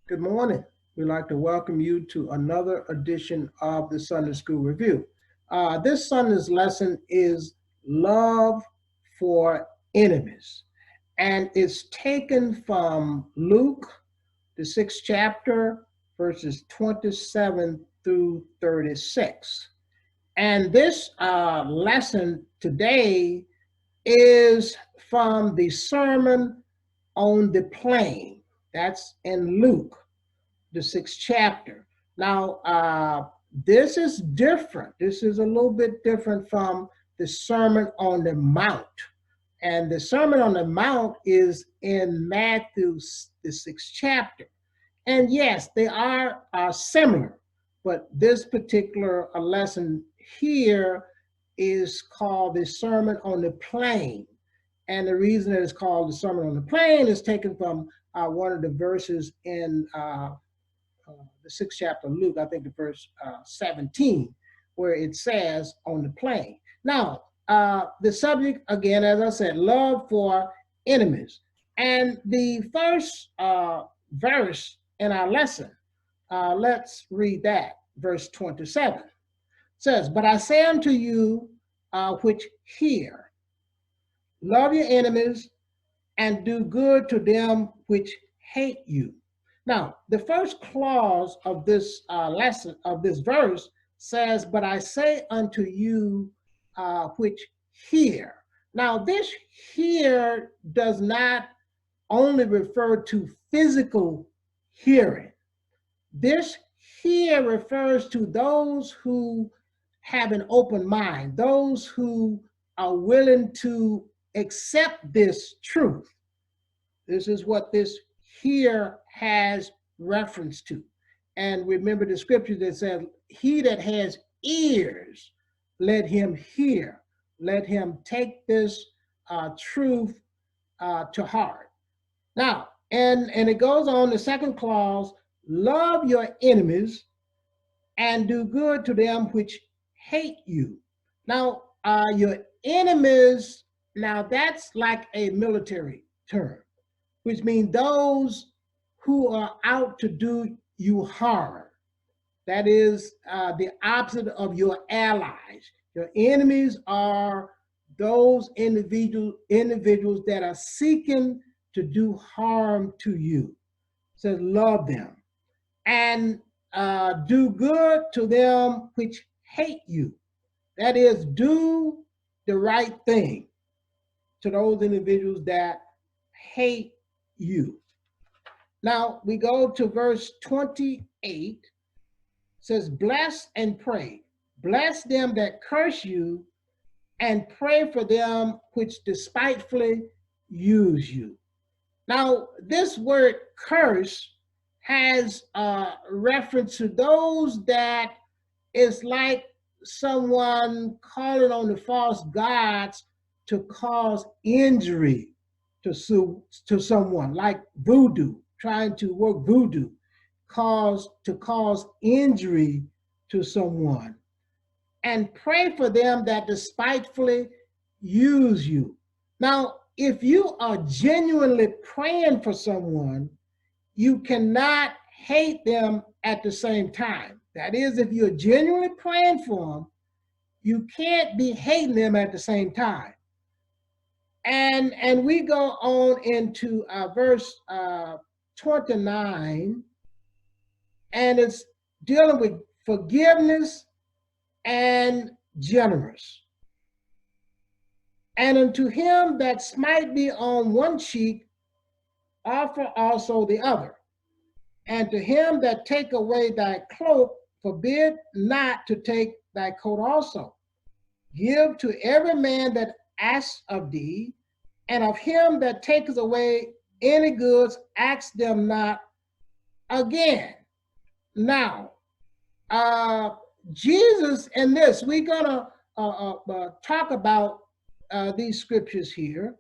Good morning. We'd like to welcome you to another edition of the Sunday School Review. This Sunday's lesson is Love for Enemies, and it's taken from Luke, the sixth chapter, verses 27 through 36. And this lesson today is from the Sermon on the Plain. That's in Luke, the sixth chapter. Now, this is different. This is a little bit different from the Sermon on the Mount. And the Sermon on the Mount is in Matthew, the sixth chapter. And yes, they are similar, but this particular lesson here is called the Sermon on the Plain. And the reason that it's called the Sermon on the Plain is taken from one of the verses in the sixth chapter of Luke, I think the verse 17, where it says on the plain. Now, the subject, again, as I said, love for enemies. And the first verse in our lesson, let's read that, verse 27. It says, "But I say unto you which hear, love your enemies and do good to them which hate you." Now, the first clause of this lesson, of this verse, says, "But I say unto you which hear." Now, this hear does not only refer to physical hearing. This hear refers to those who have an open mind, those who are willing to accept this truth. This is what this here has reference to. And remember the scripture that says, "He that has ears, let him hear." Let him take this truth to heart. Now, and it goes on, the second clause, "Love your enemies and do good to them which hate you." Now, your enemies, now that's like a military term, which means those who are out to do you harm. That is the opposite of your allies. Your enemies are those individuals that are seeking to do harm to you. It says, love them and do good to them which hate you. That is, do the right thing to those individuals that hate you. Now we go to verse 28. It says, "Bless and pray. Bless them that curse you, and pray for them which despitefully use you." Now, this word curse has reference to those that is like someone calling on the false gods to cause injury to someone, like voodoo, trying to work voodoo, to cause injury to someone. And pray for them that despitefully use you. Now, if you are genuinely praying for someone, you cannot hate them at the same time. That is, if you're genuinely praying for them, you can't be hating them at the same time. And we go on into verse 29, and it's dealing with forgiveness and generous. "And unto him that smite thee on one cheek, offer also the other. And to him that take away thy cloak, forbid not to take thy coat also. Give to every man that asks of thee, and of him that taketh away any goods, ask them not again." Now, Jesus in this, we're gonna talk about these scriptures here.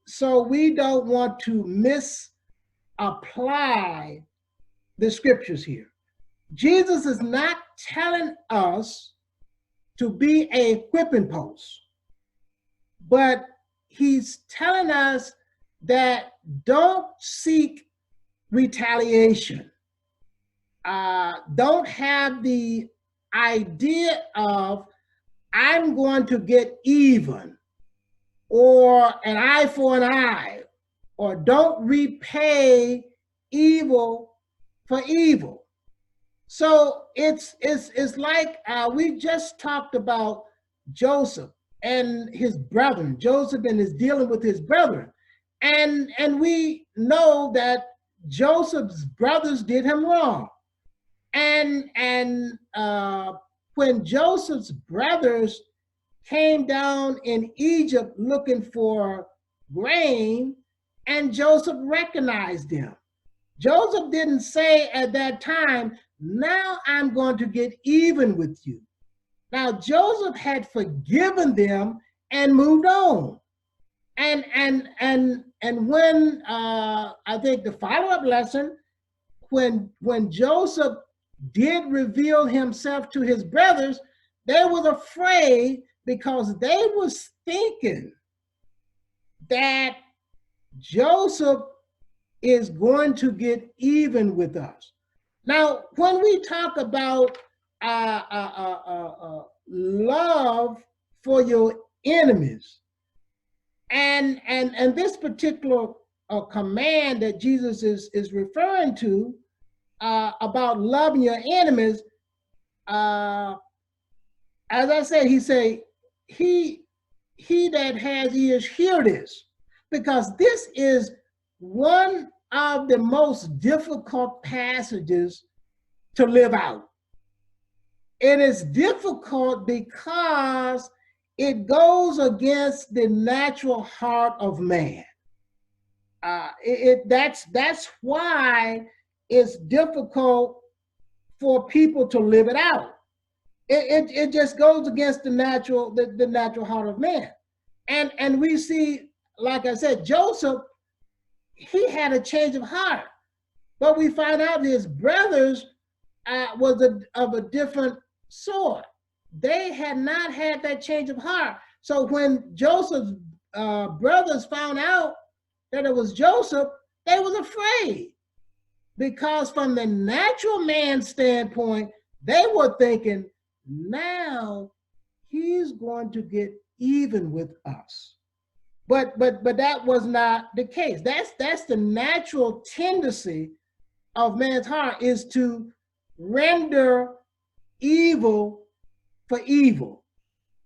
So we don't want to misapply the scriptures here. Jesus is not telling us to be a whipping post, but he's telling us that don't seek retaliation. Don't have the idea of I'm going to get even, or an eye for an eye, or don't repay evil for evil. So it's like we just talked about Joseph and his brethren. Joseph and his dealing with his brethren, and we know that Joseph's brothers did him wrong, and when Joseph's brothers came down in Egypt looking for grain, and Joseph recognized them. Joseph didn't say at that time, now I'm going to get even with you. Now Joseph had forgiven them and moved on. And when I think the follow-up lesson, when Joseph did reveal himself to his brothers, they was afraid because they was thinking that Joseph is going to get even with us. Now, when we talk about love for your enemies, and this particular command that Jesus is referring to about loving your enemies, as I said, he say, he that has ears hear this, because this is one of the most difficult passages to live out. It is difficult because it goes against the natural heart of man. That's why it's difficult for people to live it out. It just goes against the natural heart of man. And we see, like I said, Joseph, he had a change of heart, but we find out his brothers was of a different sort. They had not had that change of heart. So when Joseph's brothers found out that it was Joseph, they was afraid, because from the natural man's standpoint, they were thinking, now he's going to get even with us. But that was not the case. That's the natural tendency of man's heart, is to render evil for evil.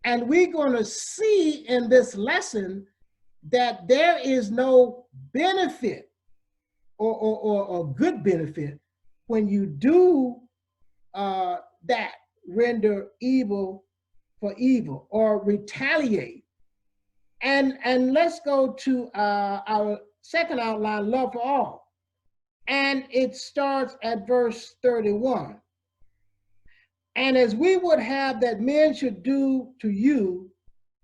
And we're going to see in this lesson that there is no benefit or good benefit when you do that, render evil for evil or retaliate. And let's go to our second outline, love for all. And it starts at verse 31. And as we would have that men should do to you,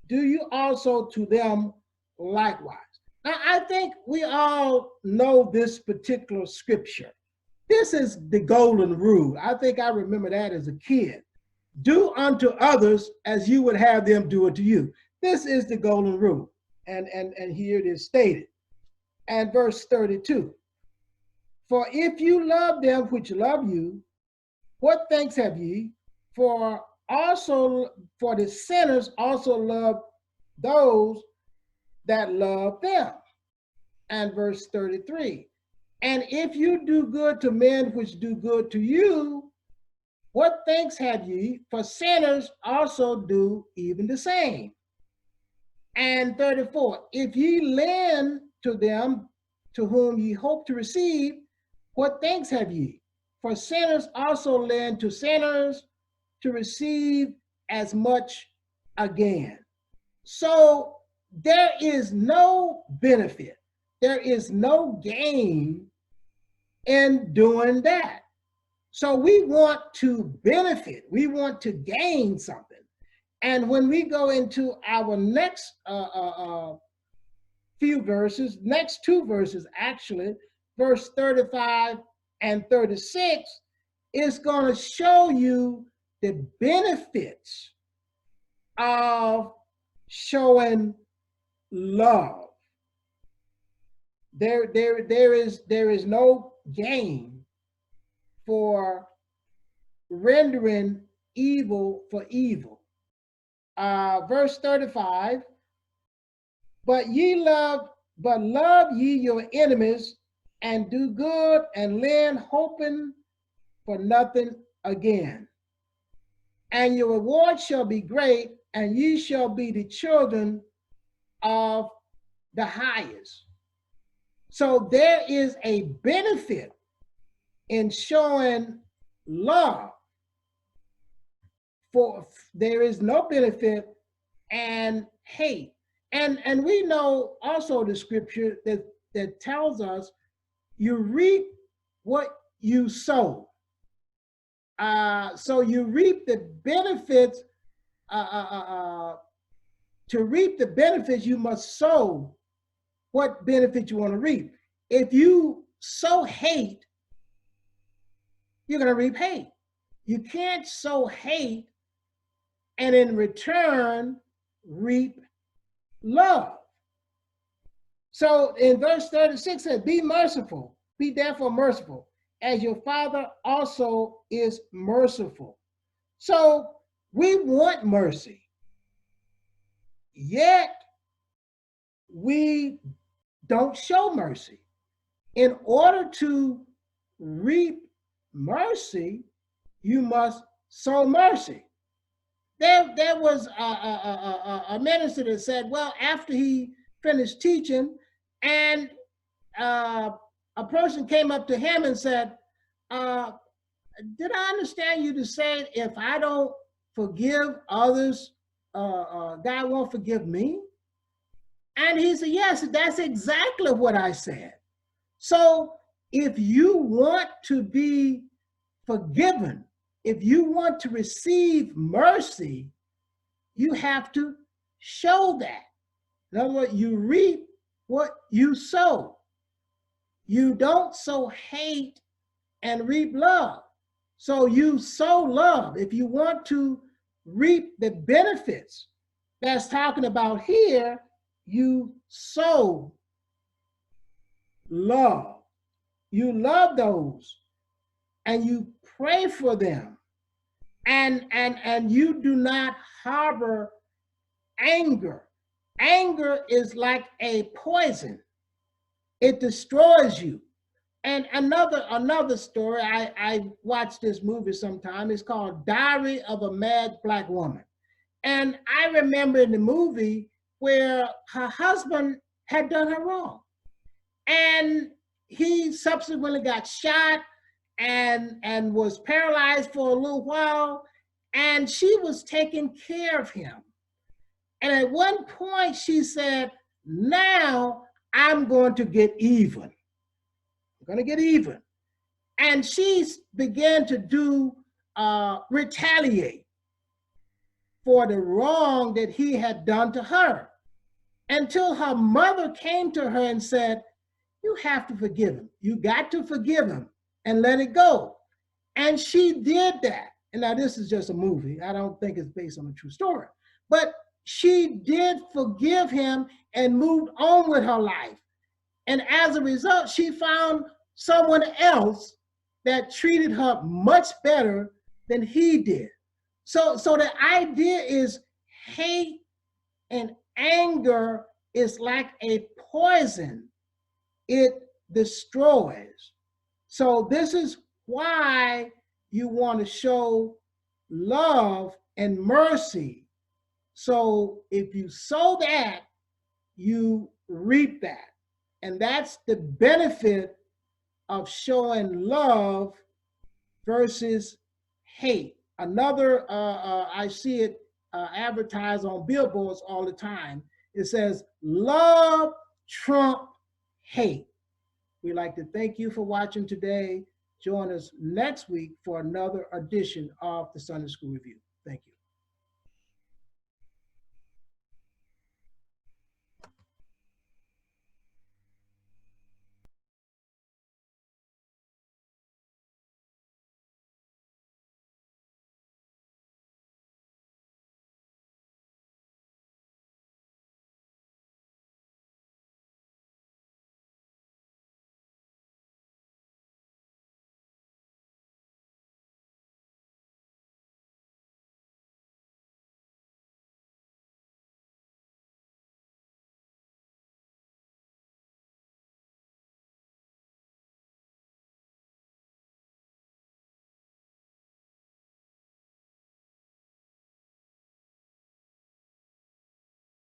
do you also to them likewise. Now, I think we all know this particular scripture. This is the golden rule. I think I remember that as a kid. Do unto others as you would have them do it to you. This is the golden rule. And here it is stated. And verse 32. For if you love them which love you, what thanks have ye? For the sinners also love those that love them. And verse 33. And if you do good to men which do good to you, what thanks have ye? For sinners also do even the same. And 34, if ye lend to them to whom ye hope to receive, what thanks have ye? For sinners also lend to sinners to receive as much again. So there is no benefit, there is no gain in doing that. So we want to benefit, we want to gain something. And when we go into our next few verses, next two verses actually, verse 35 and 36, is going to show you the benefits of showing love. There is no gain for rendering evil for evil. Verse 35, but love ye your enemies, and do good, and lend, hoping for nothing again. And your reward shall be great, and ye shall be the children of the highest. So there is a benefit in showing love, for there is no benefit and hate. And we know also the scripture that tells us you reap what you sow. So you reap the benefits. To reap the benefits, you must sow what benefit you want to reap. If you sow hate, you're going to reap hate. You can't sow hate and in return reap love. So in verse 36 says, be merciful, be therefore merciful, as your Father also is merciful. So we want mercy, yet we don't show mercy. In order to reap mercy, you must sow mercy. There was a minister that said, well, after he finished teaching, and a person came up to him and said, did I understand you to say if I don't forgive others, God won't forgive me? And he said, yes, that's exactly what I said. So if you want to be forgiven, if you want to receive mercy, you have to show that. In other words, you reap what you sow. You don't sow hate and reap love. So you sow love. If you want to reap the benefits that's talking about here, you sow love. You love those and you pray for them. And you do not harbor anger. Anger is like a poison. It destroys you. And another story, I watched this movie sometime. It's called Diary of a Mad Black Woman. And I remember in the movie where her husband had done her wrong. And he subsequently got shot and was paralyzed for a little while. And she was taking care of him. And at one point she said, now I'm going to get even. I'm going to get even. And she began to retaliate for the wrong that he had done to her, until her mother came to her and said, you have to forgive him. You got to forgive him and let it go. And she did that. And now this is just a movie. I don't think it's based on a true story. But she did forgive him and moved on with her life. And as a result, she found someone else that treated her much better than he did. So the idea is hate and anger is like a poison. It destroys. So this is why you want to show love and mercy. So if you sow that, you reap that. And that's the benefit of showing love versus hate. Another, I see it advertised on billboards all the time. It says, love trump hate. We'd like to thank you for watching today. Join us next week for another edition of the Sunday School Review. Thank you.